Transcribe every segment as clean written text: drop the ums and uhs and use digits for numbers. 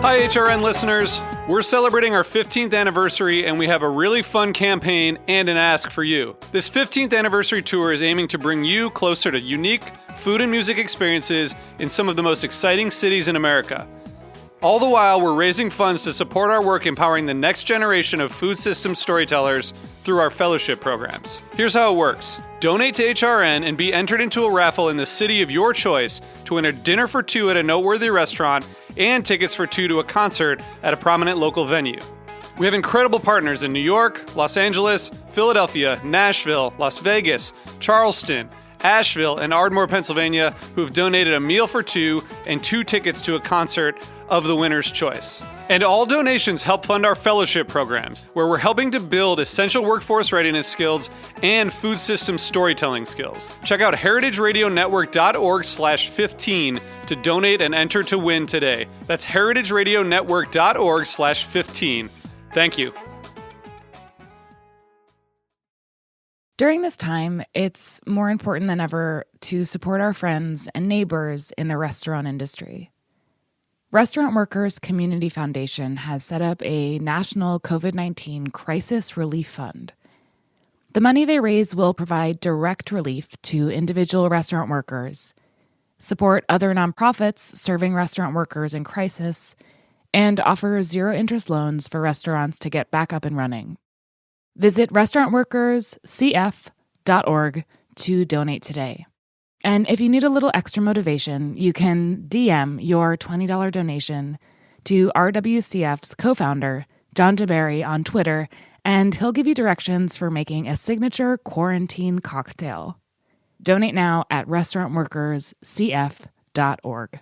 Hi, HRN listeners. We're celebrating our 15th anniversary, and we have a really fun campaign and an ask for you. This 15th anniversary tour is aiming to bring you closer to unique food and music experiences in some of the most exciting cities in America. All the while, we're raising funds to support our work empowering the next generation of food system storytellers through our fellowship programs. Here's how it works. Donate to HRN and be entered into a raffle in the city of your choice to win a dinner for two at a noteworthy restaurant and tickets for two to a concert at a prominent local venue. We have incredible partners in New York, Los Angeles, Philadelphia, Nashville, Las Vegas, Charleston, Asheville, and Ardmore, Pennsylvania, who have donated a meal for two and two tickets to a concert of the winner's choice. And all donations help fund our fellowship programs, where we're helping to build essential workforce readiness skills and food system storytelling skills. Check out heritageradionetwork.org/15 to donate and enter to win today. That's heritageradionetwork.org/15. Thank you. During this time, it's more important than ever to support our friends and neighbors in the restaurant industry. Restaurant Workers Community Foundation has set up a national COVID-19 crisis relief fund. The money they raise will provide direct relief to individual restaurant workers, support other nonprofits serving restaurant workers in crisis, and offer zero-interest loans for restaurants to get back up and running. Visit restaurantworkerscf.org to donate today. And if you need a little extra motivation, you can DM your $20 donation to RWCF's co-founder, John DeBerry, on Twitter, and he'll give you directions for making a signature quarantine cocktail. Donate now at restaurantworkerscf.org.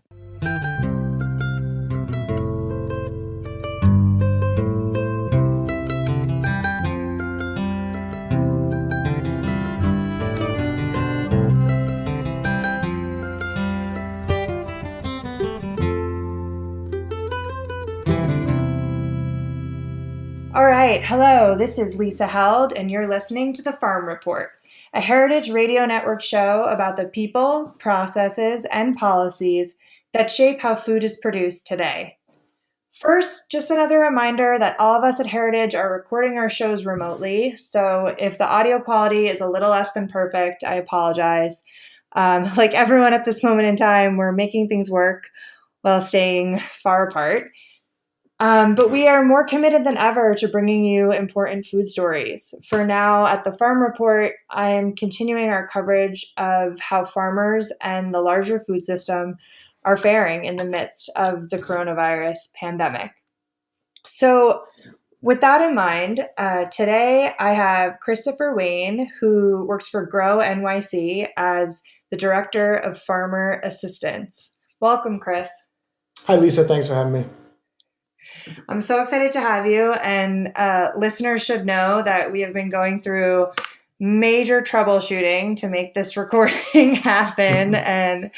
All right, hello, this is Lisa Held, and you're listening to The Farm Report, a Heritage Radio Network show about the people, processes, and policies that shape how food is produced today. First, just another reminder that all of us at Heritage are recording our shows remotely, so if the audio quality is a little less than perfect, I apologize. Like everyone at this moment in time, we're making things work while staying far apart. But we are more committed than ever to bringing you important food stories. For now, at the Farm Report, I am continuing our coverage of how farmers and the larger food system are faring in the midst of the coronavirus pandemic. So with that in mind, today I have Christopher Wayne, who works for Grow NYC as the Director of Farmer Assistance. Welcome, Chris. Hi, Lisa. Thanks for having me. I'm so excited to have you, and listeners should know that we have been going through major troubleshooting to make this recording happen, and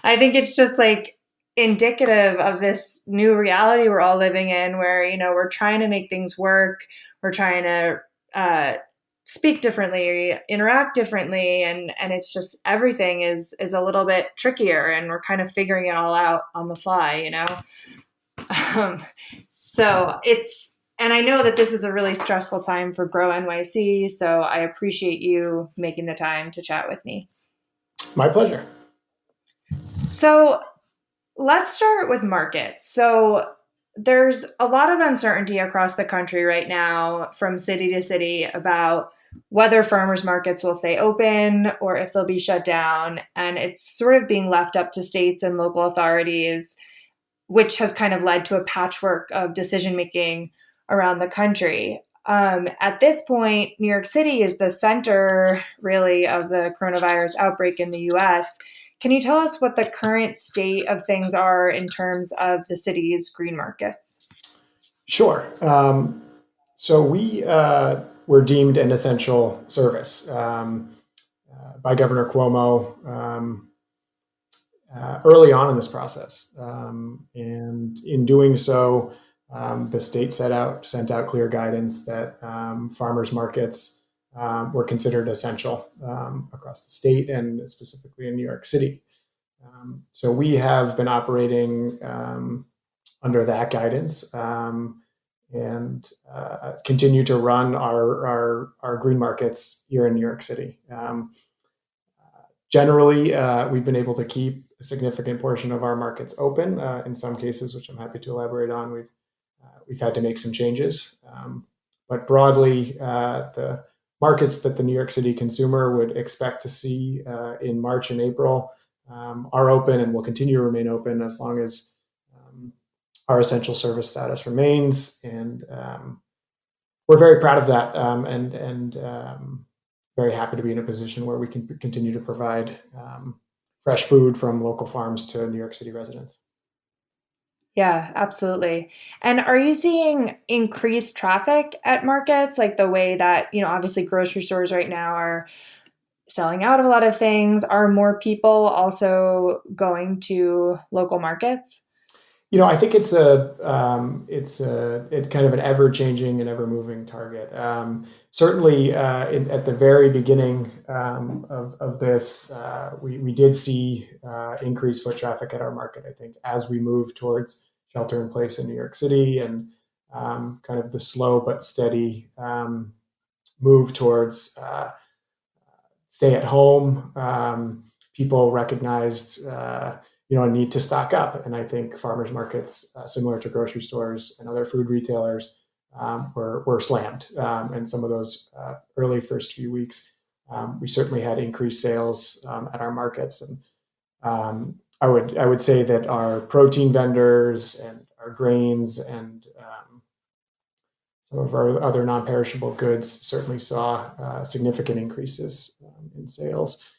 I think it's just like indicative of this new reality we're all living in where, you know, we're trying to make things work, we're trying to speak differently, interact differently, and it's just everything is a little bit trickier, and we're kind of figuring it all out on the fly, you know? And I know that this is a really stressful time for Grow NYC, so I appreciate you making the time to chat with me. My pleasure. So let's start with markets. So there's a lot of uncertainty across the country right now from city to city about whether farmers markets will stay open or if they'll be shut down. And it's sort of being left up to states and local authorities, which has kind of led to a patchwork of decision-making around the country. At this point, New York City is the center, really, of the coronavirus outbreak in the U.S. Can you tell us what the current state of things are in terms of the city's green markets? Sure. So we were deemed an essential service by Governor Cuomo early on in this process. And in doing so, the state sent out clear guidance that farmers markets were considered essential across the state and specifically in New York City. So we have been operating under that guidance, and continue to run our green markets here in New York City. Generally, we've been able to keep a significant portion of our markets open. In some cases, which I'm happy to elaborate on, we've had to make some changes. But broadly, the markets that the New York City consumer would expect to see in March and April are open and will continue to remain open as long as our essential service status remains. And we're very proud of that, and very happy to be in a position where we can continue to provide fresh food from local farms to New York City residents. Yeah, absolutely. And are you seeing increased traffic at markets, like the way that, obviously grocery stores right now are selling out of a lot of things? Are more people also going to local markets? I think it's kind of an ever-changing and ever-moving target. Certainly, at the very beginning of this, we did see increased foot traffic at our market. I think as we move towards shelter in place in New York City and kind of the slow but steady move towards stay at home, people recognized a need to stock up. And I think farmers markets, similar to grocery stores and other food retailers, were slammed. And some of those early first few weeks, we certainly had increased sales at our markets. And I would say that our protein vendors and our grains and some of our other non-perishable goods certainly saw significant increases in sales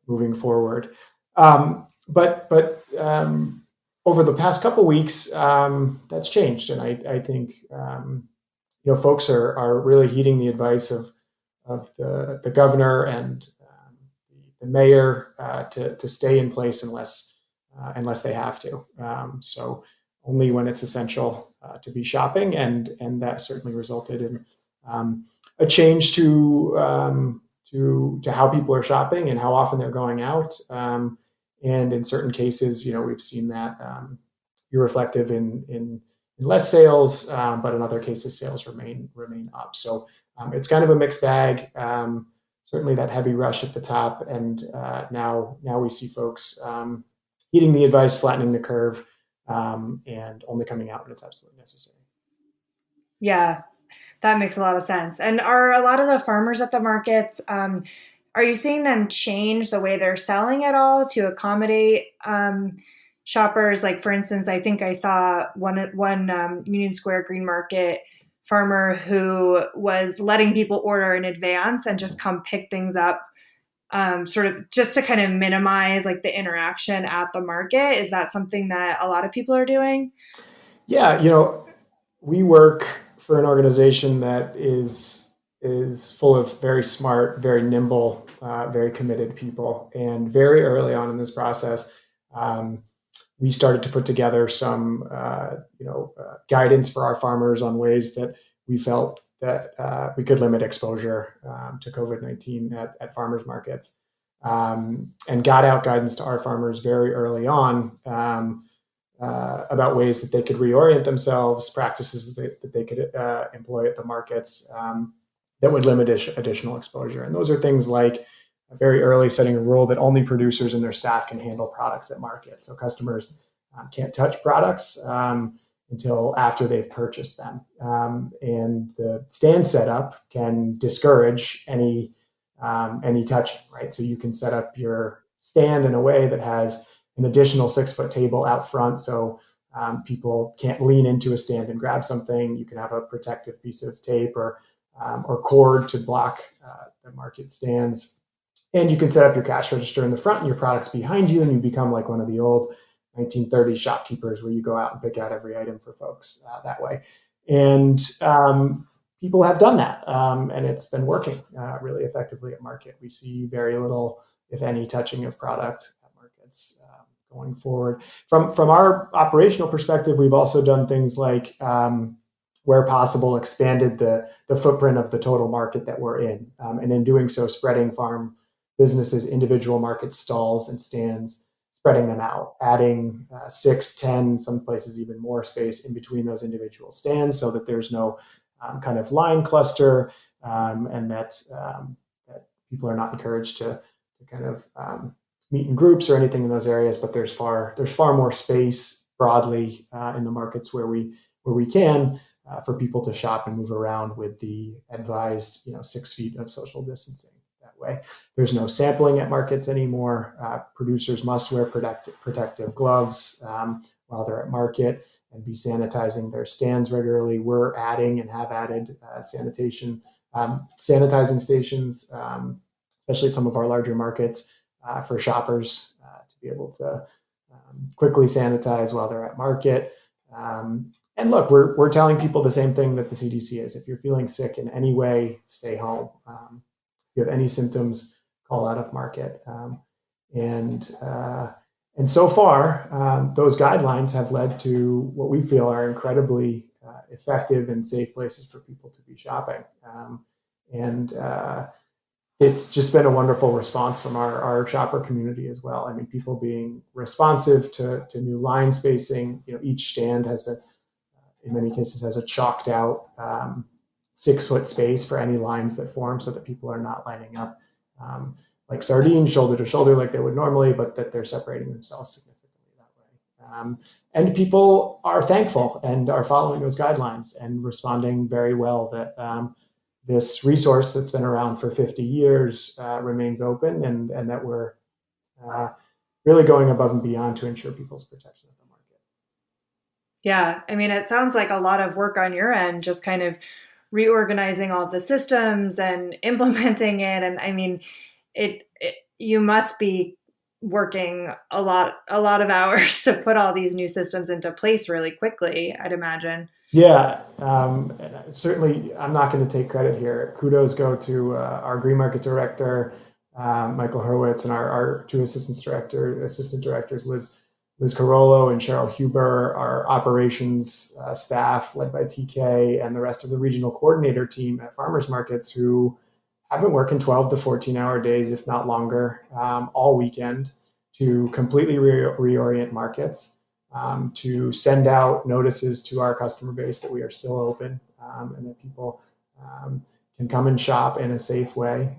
moving forward. But over the past couple of weeks, that's changed, and I think folks are really heeding the advice of the governor and the mayor to stay in place unless they have to. So only when it's essential to be shopping, and that certainly resulted in a change to how people are shopping and how often they're going out. And in certain cases, we've seen that be reflective in less sales, but in other cases, sales remain up. So it's kind of a mixed bag. Certainly that heavy rush at the top, and now we see folks heeding the advice, flattening the curve, and only coming out when it's absolutely necessary. Yeah, that makes a lot of sense. And are a lot of the farmers at the markets, are you seeing them change the way they're selling at all to accommodate shoppers? Like, for instance, I think I saw one Union Square Green Market farmer who was letting people order in advance and just come pick things up, sort of just to kind of minimize like the interaction at the market. Is that something that a lot of people are doing? Yeah, we work for an organization that is full of very smart, very nimble, very committed people. And very early on in this process, we started to put together some, guidance for our farmers on ways that we felt that we could limit exposure to COVID-19 at farmers markets, and got out guidance to our farmers very early on about ways that they could reorient themselves, practices that they could employ at the markets that would limit additional exposure. And those are things like very early setting a rule that only producers and their staff can handle products at market. So customers can't touch products until after they've purchased them. And the stand setup can discourage any touching, right? So you can set up your stand in a way that has an additional 6-foot table out front, so people can't lean into a stand and grab something. You can have a protective piece of tape or cord to block the market stands. And you can set up your cash register in the front and your products behind you, and you become like one of the old 1930s shopkeepers where you go out and pick out every item for folks that way. And people have done that, and it's been working really effectively at market. We see very little, if any, touching of product at markets going forward. From our operational perspective, we've also done things like, where possible, expanded the footprint of the total market that we're in. And in doing so, spreading farm businesses, individual market stalls and stands, spreading them out, adding 6, 10, some places even more space in between those individual stands so that there's no kind of line cluster, and that people are not encouraged to kind of meet in groups or anything in those areas. But there's far more space broadly in the markets where we can for people to shop and move around with the advised 6 feet of social distancing. That way, there's no sampling at markets anymore. Producers must wear protective gloves while they're at market and be sanitizing their stands regularly. We're adding and have added sanitizing stations, especially at some of our larger markets, for shoppers to be able to quickly sanitize while they're at market. And look, we're telling people the same thing that the CDC is. If you're feeling sick in any way, stay home. If you have any symptoms, call out of market. And so far, those guidelines have led to what we feel are incredibly effective and safe places for people to be shopping. And it's just been a wonderful response from our shopper community as well. I mean, people being responsive to new line spacing. Each stand in many cases has a chalked out 6 foot space for any lines that form, so that people are not lining up like sardines, shoulder to shoulder, like they would normally, but that they're separating themselves significantly that way. And people are thankful and are following those guidelines and responding very well that this resource that's been around for 50 years remains open, and that we're really going above and beyond to ensure people's protection at the market. Yeah, I mean, it sounds like a lot of work on your end, just kind of reorganizing all of the systems and implementing it. And I mean, you must be working a lot of hours to put all these new systems into place really quickly, I'd imagine. Yeah, certainly I'm not going to take credit here. Kudos go to our Green Market Director, Michael Hurwitz, and our two assistant directors, Liz Carollo and Cheryl Huber, our operations staff led by TK, and the rest of the regional coordinator team at farmers markets, who have been working 12 to 14-hour days, if not longer, all weekend to completely reorient markets, to send out notices to our customer base that we are still open, and that people can come and shop in a safe way.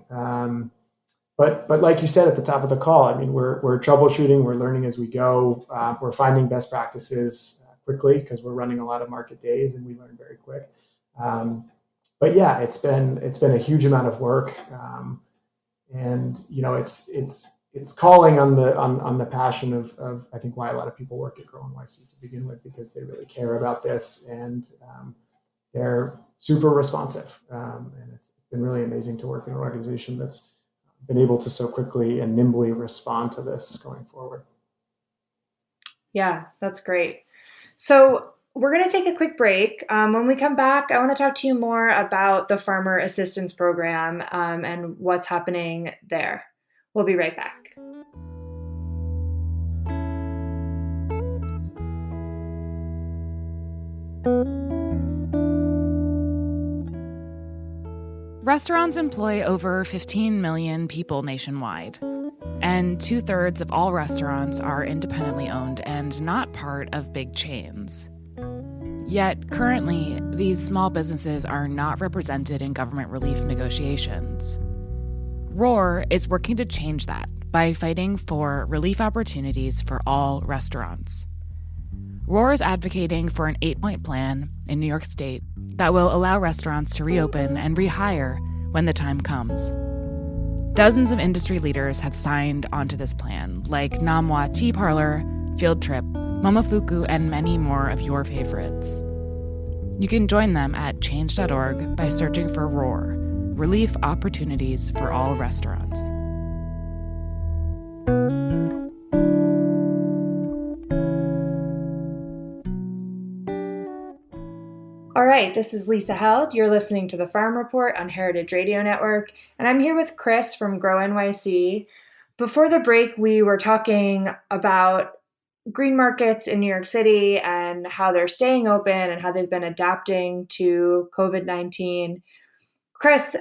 But like you said at the top of the call, I mean, we're troubleshooting, we're learning as we go, we're finding best practices quickly because we're running a lot of market days and we learn very quick. But yeah, it's been a huge amount of work, and it's calling on the passion of I think why a lot of people work at Grow NYC to begin with, because they really care about this, and they're super responsive, and it's been really amazing to work in an organization that's been able to so quickly and nimbly respond to this going forward. Yeah, that's great. So we're going to take a quick break. When we come back, I want to talk to you more about the Farmer Assistance Program and what's happening there. We'll be right back. Restaurants employ over 15 million people nationwide, and 2/3 of all restaurants are independently owned and not part of big chains. Yet, currently, these small businesses are not represented in government relief negotiations. ROAR is working to change that by fighting for relief opportunities for all restaurants. ROAR is advocating for an 8-point plan in New York State that will allow restaurants to reopen and rehire when the time comes. Dozens of industry leaders have signed onto this plan, like Namwa Tea Parlor, Field Trip, Momofuku, and many more of your favorites. You can join them at change.org by searching for ROAR, Relief Opportunities for All Restaurants. All right, this is Lisa Held. You're listening to the Farm Report on Heritage Radio Network, and I'm here with Chris from Grow NYC. Before the break, we were talking about green markets in New York City and how they're staying open and how they've been adapting to COVID-19. Chris,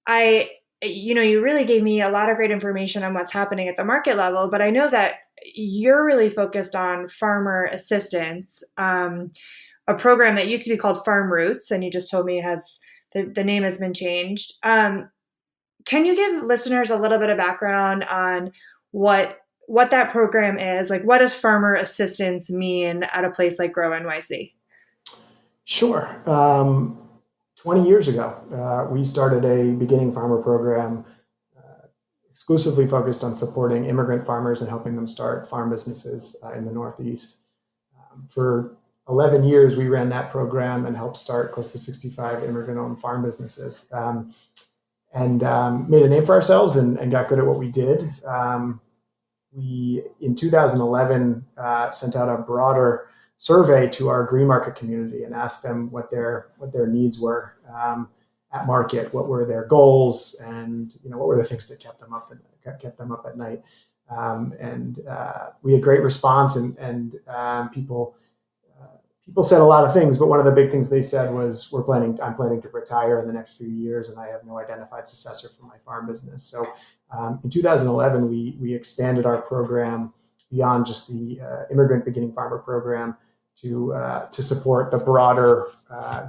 I you really gave me a lot of great information on what's happening at the market level, but I know that you're really focused on farmer assistance, a program that used to be called Farm Roots, and you just told me the name has been changed. Can you give listeners a little bit of background on what that program is? Like, what does farmer assistance mean at a place like Grow NYC? Sure. 20 years ago, we started a beginning farmer program exclusively focused on supporting immigrant farmers and helping them start farm businesses in the Northeast. For 11 years, we ran that program and helped start close to 65 immigrant-owned farm businesses, and made a name for ourselves and got good at what we did. We, in 2011, sent out a broader survey to our green market community and asked them what their needs were at market, what were their goals, and what were the things that kept them up at night. We had great response, and people said a lot of things, but one of the big things they said was, I'm planning to retire in the next few years, and I have no identified successor for my farm business. So in 2011, we expanded our program beyond just the immigrant beginning farmer program to support the broader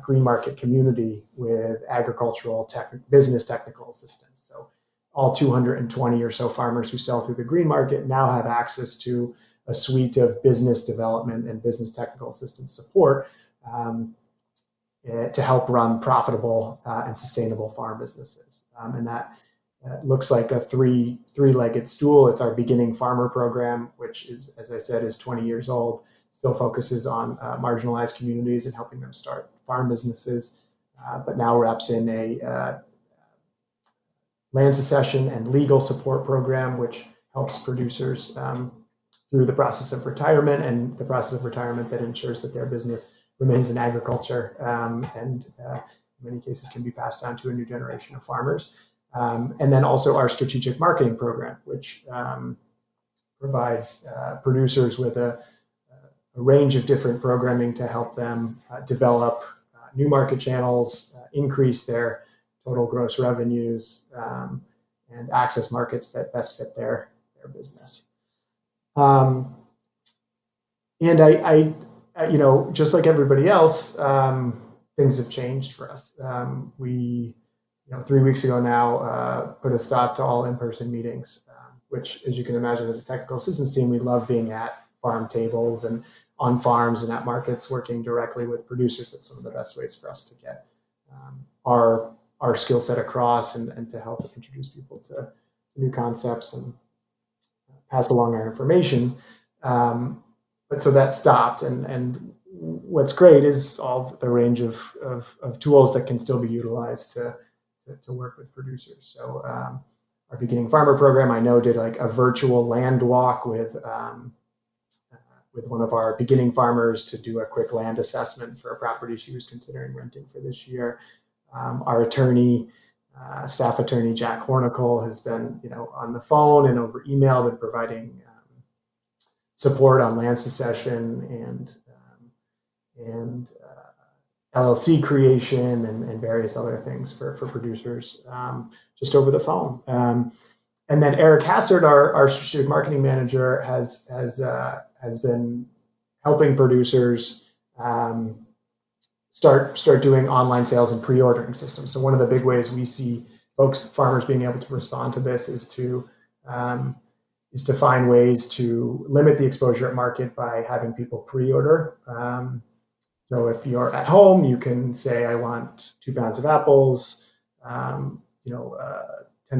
green market community with agricultural business technical assistance. So all 220 or so farmers who sell through the green market now have access to a suite of business development and business technical assistance support to help run profitable and sustainable farm businesses. And that looks like a three-legged stool. It's our beginning farmer program, which is, as I said, is 20 years old, still focuses on marginalized communities and helping them start farm businesses, but now wraps in a land succession and legal support program, which helps producers through the process of retirement, and the process of retirement that ensures that their business remains in agriculture and in many cases can be passed down to a new generation of farmers. And then also our strategic marketing program, which provides producers with a range of different programming to help them develop new market channels, increase their total gross revenues, and access markets that best fit their business. And I just like everybody else, things have changed for us. We, 3 weeks ago now, put a stop to all in-person meetings, which, as you can imagine, as a technical assistance team, we love being at farm tables and on farms and at markets, working directly with producers. That's one of the best ways for us to get our skill set across and to help introduce people to new concepts and pass along our information. But so that stopped, and what's great is all the range of tools that can still be utilized to work with producers. So our beginning farmer program, I know, did like a virtual land walk with one of our beginning farmers to do a quick land assessment for a property she was considering renting for this year. Our staff attorney, Jack Hornicle, has been, on the phone and over email, been providing support on land succession and LLC creation and various other things for producers just over the phone. And then Eric Hassard, our strategic marketing manager, has been helping producers start doing online sales and pre-ordering systems. So one of the big ways we see farmers being able to respond to this is to find ways to limit the exposure at market by having people pre-order. So if you're at home, you can say, I want 2 pounds of apples, 10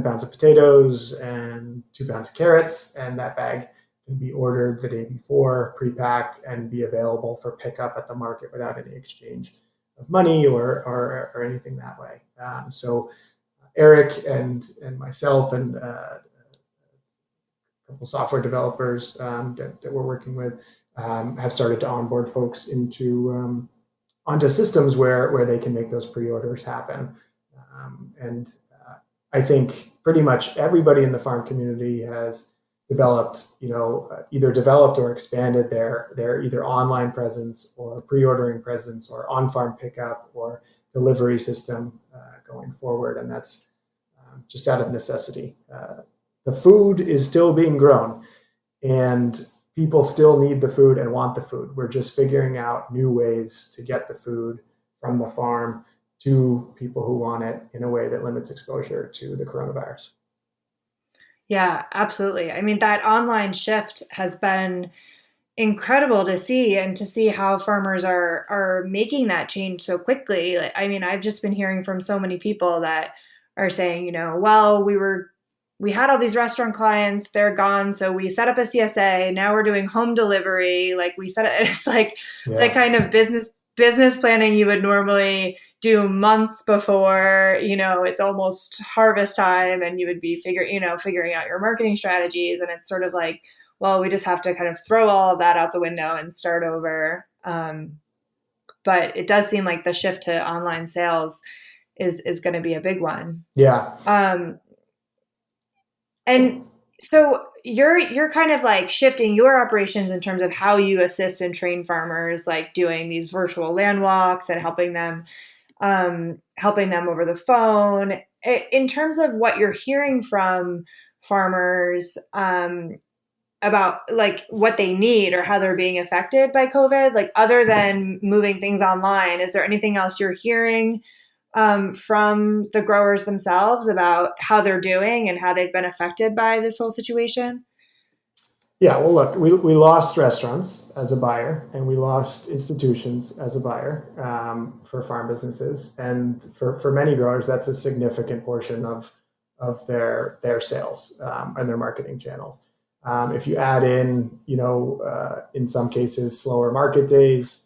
pounds of potatoes, and 2 pounds of carrots, and that bag can be ordered the day before, pre-packed, and be available for pickup at the market without any exchange of money or anything that way. So Eric and myself and a couple software developers that we're working with have started to onboard folks onto systems where they can make those pre-orders happen. I think pretty much everybody in the farm community has developed, either developed or expanded their either online presence or pre-ordering presence or on-farm pickup or delivery system going forward, and that's just out of necessity. The food is still being grown, and people still need the food and want the food. We're just figuring out new ways to get the food from the farm to people who want it in a way that limits exposure to the coronavirus. Yeah, absolutely. I mean, that online shift has been incredible to see, and to see how farmers are making that change so quickly. Like, I mean, I've just been hearing from so many people that are saying, well, we had all these restaurant clients, they're gone, so we set up a CSA. Now we're doing home delivery. Like we set it, it's like the kind of business planning you would normally do months before, it's almost harvest time, and you would be figuring out your marketing strategies. And it's sort of like, well, we just have to kind of throw all of that out the window and start over. But it does seem like the shift to online sales is going to be a big one. Yeah. And so you're kind of like shifting your operations in terms of how you assist and train farmers, like doing these virtual land walks and helping them over the phone. In terms of what you're hearing from farmers, about like what they need or how they're being affected by COVID, like other than moving things online, is there anything else you're hearing from the growers themselves about how they're doing and how they've been affected by this whole situation? Yeah, well, look, we lost restaurants as a buyer, and we lost institutions as a buyer for farm businesses, and for many growers, that's a significant portion of their sales and their marketing channels. If you add in, in some cases, slower market days,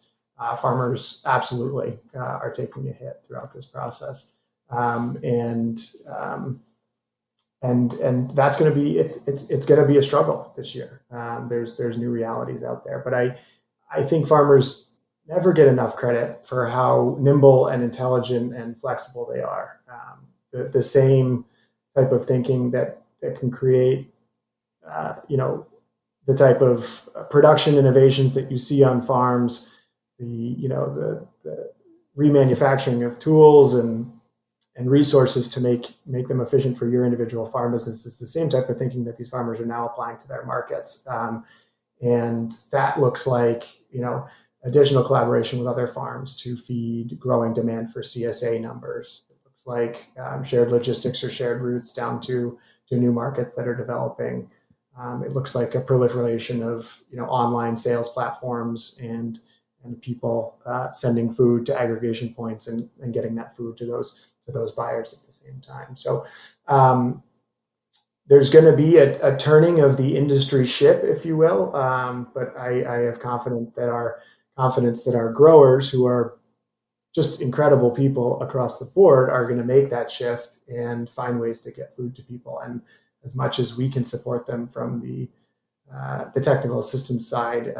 farmers absolutely are taking a hit throughout this process, and that's going to be it's going to be a struggle this year. There's new realities out there, but I think farmers never get enough credit for how nimble and intelligent and flexible they are. The same type of thinking that can create the type of production innovations that you see on farms, the remanufacturing of tools and resources to make them efficient for your individual farm business is the same type of thinking that these farmers are now applying to their markets. And that looks like, additional collaboration with other farms to feed growing demand for CSA numbers. It looks like shared logistics or shared routes down to new markets that are developing. It looks like a proliferation of online sales platforms and people sending food to aggregation points and getting that food to those buyers at the same time. So there's going to be a turning of the industry ship, if you will. But I have confidence that our growers, who are just incredible people across the board, are going to make that shift and find ways to get food to people. And as much as we can support them from the technical assistance side,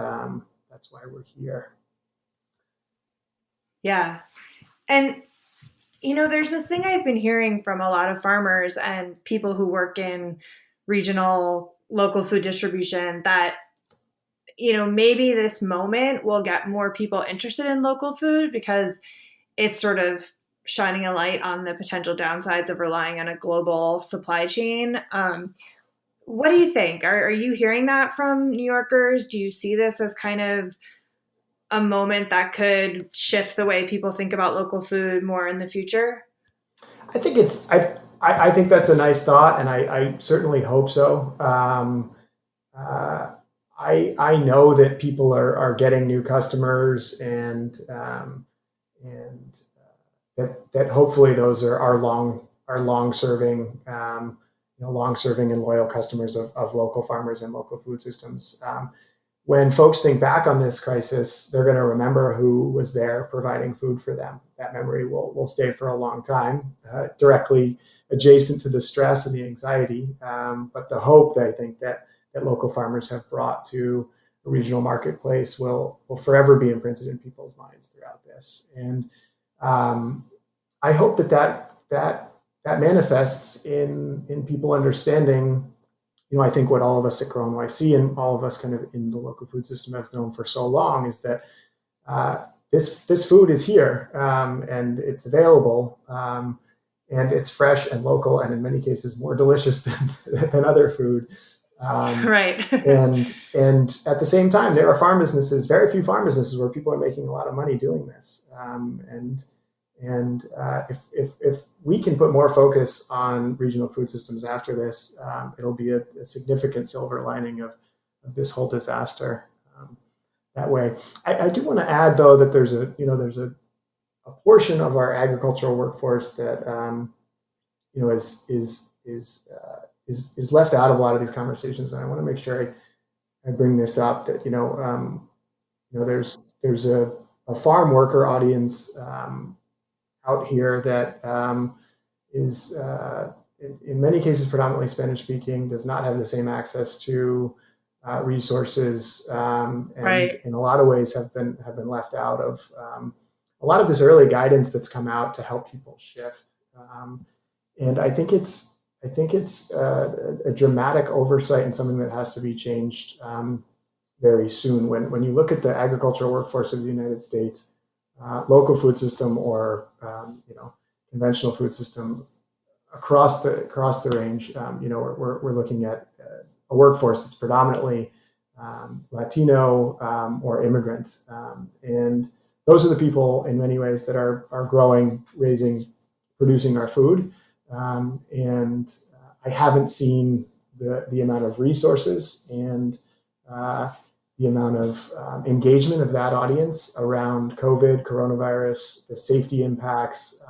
that's why we're here. Yeah. And, there's this thing I've been hearing from a lot of farmers and people who work in regional local food distribution that, maybe this moment will get more people interested in local food because it's sort of shining a light on the potential downsides of relying on a global supply chain. What do you think? Are you hearing that from New Yorkers? Do you see this as kind of a moment that could shift the way people think about local food more in the future? I think I think that's a nice thought, and I certainly hope so. I know that people are getting new customers, and that hopefully those are long serving and loyal customers of local farmers and local food systems. When folks think back on this crisis, they're going to remember who was there providing food for them. That memory will stay for a long time, directly adjacent to the stress and the anxiety. But the hope that I think that local farmers have brought to a regional marketplace will forever be imprinted in people's minds throughout this. And I hope that manifests in people understanding. I think what all of us at Grow NYC and all of us kind of in the local food system have known for so long is that this food is here, and it's available, and it's fresh and local, and in many cases more delicious than other food. Right. And at the same time, there are farm businesses, very few farm businesses, where people are making a lot of money doing this. If we can put more focus on regional food systems after this, it'll be a significant silver lining of this whole disaster. That way, I do want to add, though, that there's a portion of our agricultural workforce that is left out of a lot of these conversations, and I want to make sure I bring this up. That there's a farm worker audience out here that is in many cases predominantly Spanish speaking, does not have the same access to resources, and Right. in a lot of ways have been left out of a lot of this early guidance that's come out to help people shift. And I think it's a dramatic oversight and something that has to be changed very soon. When you look at the agricultural workforce of the United States, local food system or conventional food system across the range, we're looking at a workforce that's predominantly Latino or immigrant, and those are the people in many ways that are growing, raising, producing our food. And I haven't seen the amount of resources and the amount of engagement of that audience around COVID, coronavirus, the safety impacts,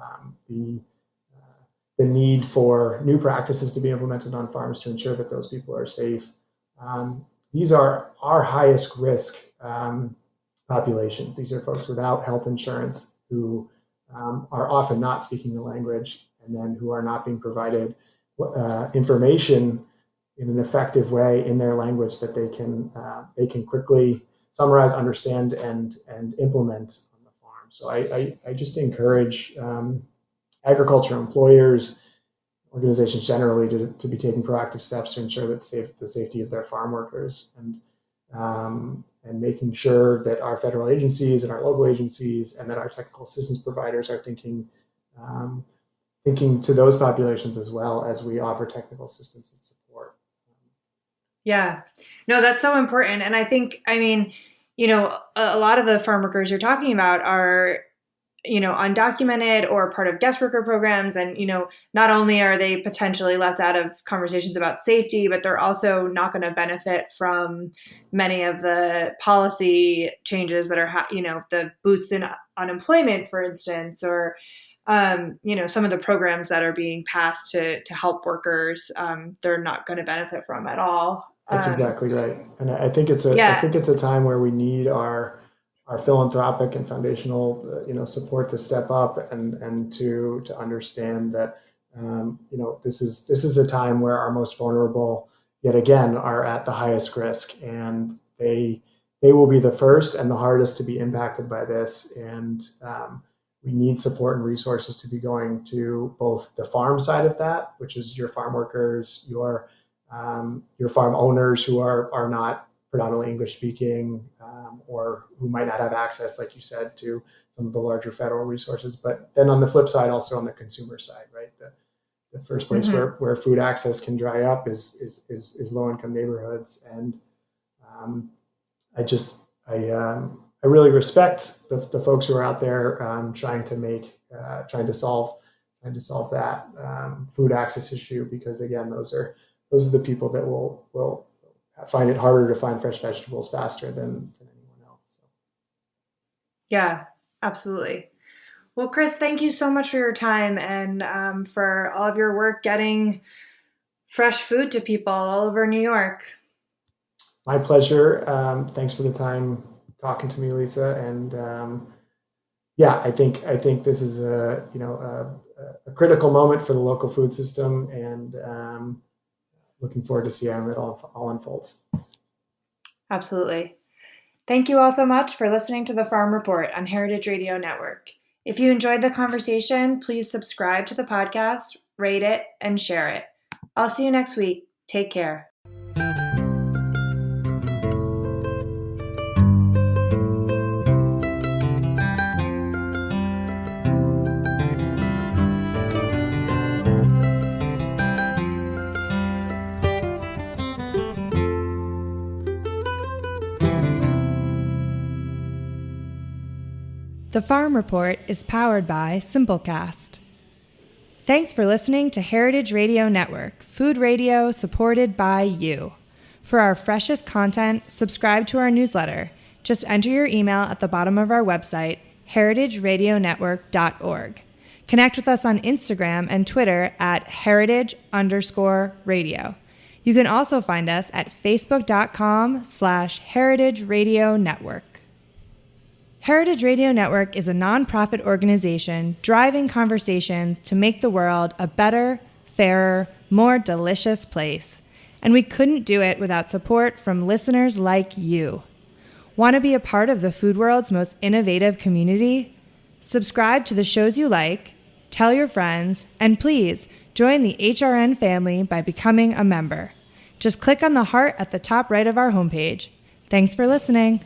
the need for new practices to be implemented on farms to ensure that those people are safe. These are our highest risk populations. These are folks without health insurance who are often not speaking the language, and then who are not being provided information in an effective way in their language that they can quickly summarize, understand, and implement on the farm. So I just encourage agriculture employers, organizations generally, to be taking proactive steps to ensure that the safety of their farm workers, and making sure that our federal agencies and our local agencies and that our technical assistance providers are thinking to those populations as well as we offer technical assistance and support. Yeah, no, that's so important. And I think, a lot of the farm workers you're talking about are, undocumented or part of guest worker programs. And, not only are they potentially left out of conversations about safety, but they're also not going to benefit from many of the policy changes that are, the boosts in unemployment, for instance, or, some of the programs that are being passed to help workers, they're not going to benefit from at all. That's exactly right. And I think it's a time where we need our philanthropic and foundational, support to step up and to understand that, this is a time where our most vulnerable, yet again, are at the highest risk, and they will be the first and the hardest to be impacted by this. And we need support and resources to be going to both the farm side of that, which is your farm workers, your farm owners who are not predominantly English speaking, or who might not have access, like you said, to some of the larger federal resources. But then on the flip side, also on the consumer side, right? The first place where food access can dry up is low income neighborhoods. And I really respect the folks who are out there trying to solve that food access issue, because again, those are the people that will find it harder to find fresh vegetables faster than anyone else. So. Yeah, absolutely. Well, Chris, thank you so much for your time and for all of your work getting fresh food to people all over New York. My pleasure. Thanks for the time talking to me, Lisa. And I think this is a critical moment for the local food system, and looking forward to see how it all unfolds. Absolutely. Thank you all so much for listening to the Farm Report on Heritage Radio Network. If you enjoyed the conversation, please subscribe to the podcast, rate it, and share it. I'll see you next week. Take care. The Farm Report is powered by Simplecast. Thanks for listening to Heritage Radio Network, food radio supported by you. For our freshest content, subscribe to our newsletter. Just enter your email at the bottom of our website, heritageradionetwork.org. Connect with us on Instagram and Twitter at heritage_radio. You can also find us at facebook.com/Heritage Radio Network. Heritage Radio Network is a nonprofit organization driving conversations to make the world a better, fairer, more delicious place. And we couldn't do it without support from listeners like you. Want to be a part of the food world's most innovative community? Subscribe to the shows you like, tell your friends, and please join the HRN family by becoming a member. Just click on the heart at the top right of our homepage. Thanks for listening.